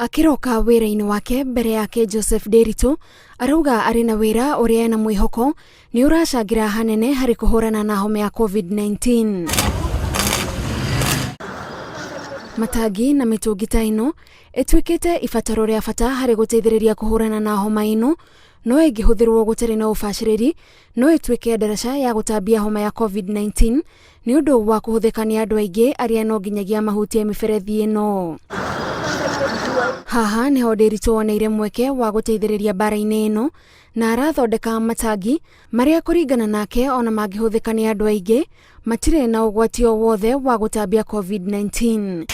Akiroka wira-ini wake mbere yake Joseph Nderitu arauga ari na wira uria ena mwihoko ni uracangira hanene hari kuhurana na homa ya COVID-19. Matangi na mitungi ta ino itwikite ibataro ria bata hari guteithiriria kuhurana na homa ino, no ingihuthirwo gutari na ubaciriri no itwike ndaraca ya gutambia homa ya COVID-19 ni undu wa kuhuthikania andu aingi aria no nginyagia mahutie miberethi ino. Haha niho Nderitu oneire mweke wa guteithiriria bara-ini ino na arathondeka matangi maria kuringana nake ona mangihuthika ni andu aingi matire na ugwati o wothe wa gutambia COVID-19.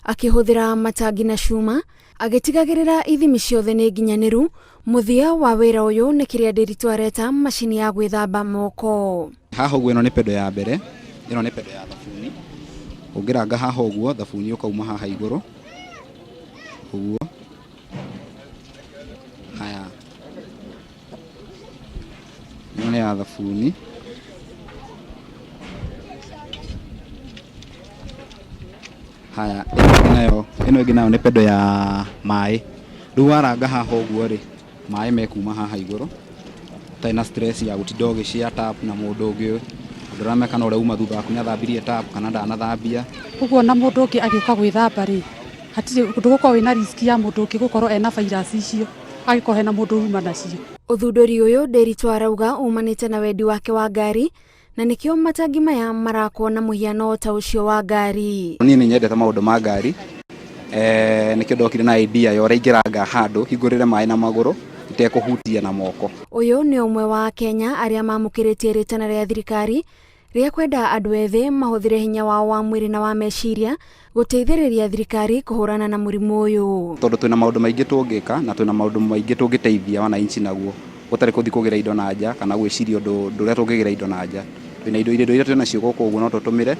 Akihuthira matangi na cuma agitigagirira ithimi ciothe ni nginyaniru, muthia wa wira uyu ni kiria Nderitu areta mashini ya gwithamba moko. Haha uguo ino ni pedo ya mbere, ino ni pedo ya thabuni. Ungiranga haha uguo thabuni ukauma haha iguru uguo. Haya, ino ni ya thabuni. Haya, ino ingi nayo ni pedo ya mai. Riu waranga haha uguo ri mai mekuma haha iguru, taina stress ya gutinda ugicia tap na mundu ungi ndurame kana uria uma thutha waku niathambirie tap kana ndanathambia. Uguo na mundu ungi agioka gwithamba ri hatire ndugukorwo wina risk ya mundu ungi gukorwo ena virus icio agikorwo hena mundu uma nacio. Uthunduri uyu Nderitu arauga umanite na wendi wake wa ngari na nikio matangi maya marakwo na muhiano ta ucio wa ngari. Ni nyendete maundu ma ngari, nikio ndokire na idea ya uria ingiranga handu hingurire mai na maguru itekuhutia na moko. Uyu ni umwe wa Kenya aria mamukiritie ritana ria thirikari ria kwenda andu ethĩ mahuthire hinya wao wa mwiri na wa meciria guteithiriria thirikari kuhurana na murimu uyu. Tondu twina maundu maingi tungika na twina maundu maingi tungiteithia wananchi naguo, gutari kuthi kugira indo na nja kana gwiciria undu nduria tungigira indo na nja. Twina indo iria twina cio guku uguo no tutumire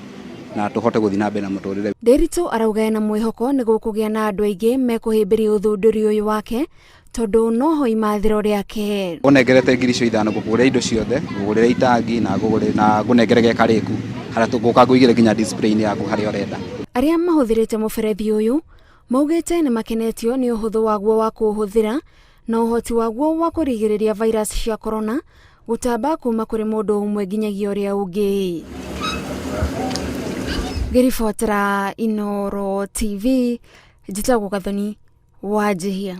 na tuhote guthi na mbere na muturire. Nderitu arauga ena mwihoko ni gukugia na andu aingi mekuhimbiria uthunduri uyu wake tondu noho imathiro riake. Unengerete ngiri cio 5 ngugurira indo ciothe, ngugurira itangi na ngugurira na ngunengerege kariku haria tuguka nguigire nginya display yaku haria urenda. Aria mahuthirite muberethi uyu maugite ni makenetio ni uhuthu waguo wa kuhuthira na uhoti waguo wa kurigiriria virus cia corona gutamba kuma kuri mundu umwe nginyagia uria ungi. Ngiribotera Inooro TV, njitagwo Gathoni Wanjihia.